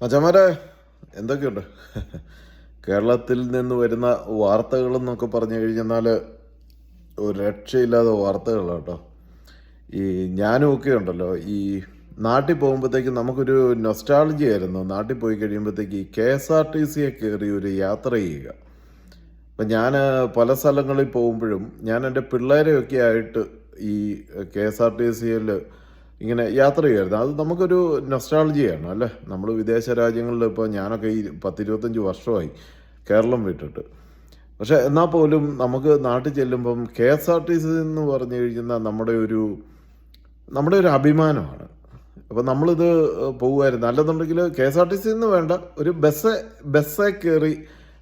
മച്ചാമാരെ എന്തൊക്കെയുണ്ട്? കേരളത്തിൽ നിന്ന് വരുന്ന വാർത്തകളെന്നൊക്കെ പറഞ്ഞു കഴിഞ്ഞാൽ ഒരു രക്ഷയില്ലാതെ വാർത്തകളാണ് കേട്ടോ. ഈ ഞാനും ഒക്കെ ഉണ്ടല്ലോ, ഈ നാട്ടിൽ പോകുമ്പോഴത്തേക്ക് നമുക്കൊരു നൊസ്റ്റാളജി ആയിരുന്നു. നാട്ടിൽ പോയി കഴിയുമ്പോഴത്തേക്ക് ഈ KSRTCയെ കയറി ഒരു യാത്ര ചെയ്യുക. അപ്പം ഞാൻ പല സ്ഥലങ്ങളിൽ പോകുമ്പോഴും ഞാൻ എൻ്റെ പിള്ളേരെയൊക്കെ ആയിട്ട് ഈ KSRTCയിൽ ഇങ്ങനെ യാത്ര ചെയ്യുമായിരുന്നു. അത് നമുക്കൊരു നൊസ്റ്റാളജിയാണ് അല്ലേ. നമ്മൾ വിദേശ രാജ്യങ്ങളിൽ ഇപ്പോൾ ഞാനൊക്കെ ഈ 10-25 വർഷമായി കേരളം വിട്ടിട്ട്. പക്ഷേ എന്നാൽ പോലും നമുക്ക് നാട്ടിൽ ചെല്ലുമ്പം KSRTC എന്ന് പറഞ്ഞു കഴിഞ്ഞാൽ നമ്മുടെ ഒരു അഭിമാനമാണ്. അപ്പോൾ നമ്മളിത് പോകുമായിരുന്നു. അല്ലെന്നുണ്ടെങ്കിൽ KSRTC എന്ന് വേണ്ട, ഒരു ബസ്സേ കയറി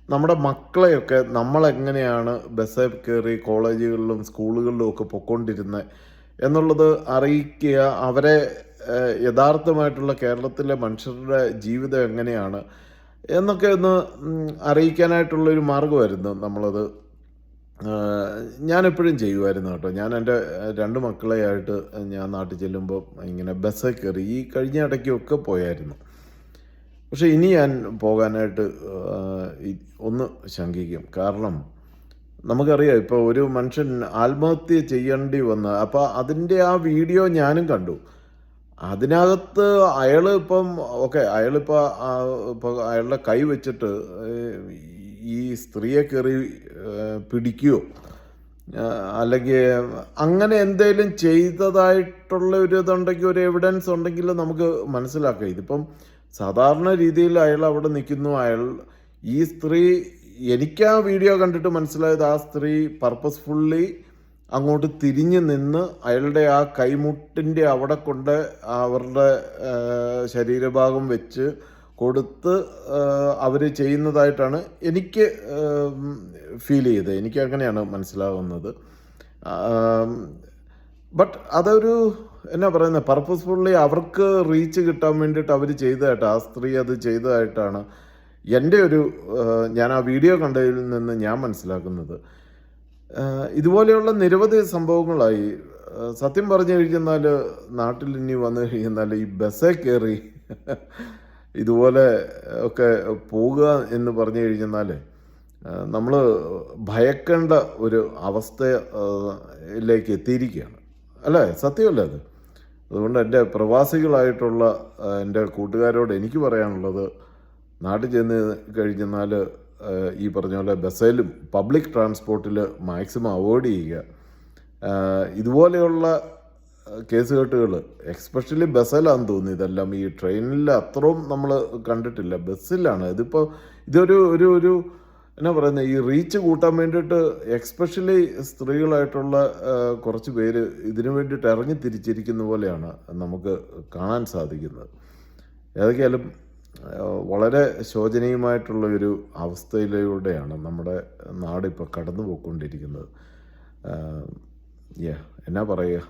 നമ്മുടെ മക്കളെയൊക്കെ നമ്മളെങ്ങനെയാണ് ബസ്സേ കയറി കോളേജുകളിലും സ്കൂളുകളിലും ഒക്കെ പൊയ്ക്കൊണ്ടിരുന്നത് എന്നുള്ളത് അറിയിക്കുക. അവരെ യഥാർത്ഥമായിട്ടുള്ള കേരളത്തിലെ മനുഷ്യരുടെ ജീവിതം എങ്ങനെയാണ് എന്നൊക്കെ ഒന്ന് അറിയിക്കാനായിട്ടുള്ളൊരു മാർഗമായിരുന്നു നമ്മളത്. ഞാനെപ്പോഴും ചെയ്യുമായിരുന്നു കേട്ടോ. ഞാൻ എൻ്റെ 2 മക്കളെയായിട്ട് ഞാൻ നാട്ടിൽ ചെല്ലുമ്പോൾ ഇങ്ങനെ ബസ്സിൽ കയറി ഈ കഴിഞ്ഞ ഇടയ്ക്കൊക്കെ പോയായിരുന്നു. പക്ഷേ ഇനി ഞാൻ പോകാനായിട്ട് ഒന്ന് ശങ്കിക്കും. കാരണം നമുക്കറിയാം, ഇപ്പോൾ ഒരു മനുഷ്യൻ ആത്മഹത്യ ചെയ്യേണ്ടി വന്ന, അപ്പോൾ അതിൻ്റെ ആ വീഡിയോ ഞാനും കണ്ടു. അതിനകത്ത് അയാൾ അയാളിപ്പോൾ അയാളുടെ കൈ വെച്ചിട്ട് ഈ സ്ത്രീയെ കയറി പിടിക്കുകയോ അല്ലെങ്കിൽ അങ്ങനെ എന്തെങ്കിലും ചെയ്തതായിട്ടുള്ള ഒരു ഇതുണ്ടെങ്കിൽ, ഒരു എവിഡൻസ് ഉണ്ടെങ്കിൽ നമുക്ക് മനസ്സിലാക്കാം. ഇതിപ്പം സാധാരണ രീതിയിൽ അയാൾ അവിടെ നിൽക്കുന്നു. ഈ സ്ത്രീ, എനിക്ക് ആ വീഡിയോ കണ്ടിട്ട് മനസ്സിലായത് ആ സ്ത്രീ പർപ്പസ്ഫുള്ളി അങ്ങോട്ട് തിരിഞ്ഞ് നിന്ന് അയാളുടെ ആ കൈമുട്ടിൻ്റെ അവിടെ കൊണ്ട് അവരുടെ ശരീരഭാഗം വെച്ച് കൊടുത്ത് അവർ ചെയ്യുന്നതായിട്ടാണ് എനിക്ക് ഫീൽ ചെയ്തത്. എനിക്ക് അങ്ങനെയാണ് മനസ്സിലാവുന്നത്. ബട്ട് അതൊരു എന്നാ പറയുന്നത്, പർപ്പസ്ഫുള്ളി അവർക്ക് റീച്ച് കിട്ടാൻ വേണ്ടിയിട്ട് അവർ ചെയ്തതായിട്ട്, ആ സ്ത്രീ അത് ചെയ്തതായിട്ടാണ് ഞാൻ ആ വീഡിയോ കണ്ടതിൽ നിന്ന് ഞാൻ മനസ്സിലാക്കുന്നത്. ഇതുപോലെയുള്ള നിരവധി സംഭവങ്ങളായി. സത്യം പറഞ്ഞു കഴിഞ്ഞാൽ നാട്ടിൽ ഇനി വന്നു കഴിഞ്ഞാൽ ഈ ബസ്സേ കയറി ഇതുപോലെ ഒക്കെ പോകുക എന്ന് പറഞ്ഞു കഴിഞ്ഞാൽ നമ്മൾ ഭയക്കേണ്ട ഒരു അവസ്ഥയിലേക്ക് എത്തിയിരിക്കുകയാണ് അല്ലേ? സത്യമല്ലേ അത്? അതുകൊണ്ട് എൻ്റെ പ്രവാസികളായിട്ടുള്ള എൻ്റെ കൂട്ടുകാരോട് എനിക്ക് പറയാനുള്ളത്, നാട്ടിൽ ചെന്ന് കഴിഞ്ഞാൽ ഈ പറഞ്ഞ പോലെ ബസ്സിലും പബ്ലിക് ട്രാൻസ്പോർട്ടിൽ മാക്സിമം അവോയ്ഡ് ചെയ്യുക. ഇതുപോലെയുള്ള കേസുകെട്ടുകൾ എക്സ്പെഷ്യലി ബസ്സിലാണെന്ന് തോന്നുന്നു ഇതെല്ലാം. ഈ ട്രെയിനിൽ അത്രയും നമ്മൾ കണ്ടിട്ടില്ല, ബസ്സിലാണ്. ഇതൊരു എന്നാ പറയുന്നത്, ഈ റീച്ച് കൂട്ടാൻ വേണ്ടിയിട്ട് എക്സ്പെഷ്യലി സ്ത്രീകളായിട്ടുള്ള കുറച്ച് പേര് ഇതിനു വേണ്ടിയിട്ട് ഇറങ്ങി തിരിച്ചിരിക്കുന്ന പോലെയാണ് നമുക്ക് കാണാൻ സാധിക്കുന്നത്. ഏതൊക്കെയാലും വളരെ ശോചനീയമായിട്ടുള്ള ഒരു അവസ്ഥയിലൂടെയാണ് നമ്മുടെ നാടിപ്പോൾ കടന്നു പോയിക്കൊണ്ടിരിക്കുന്നത്. എന്നാ പറയുക.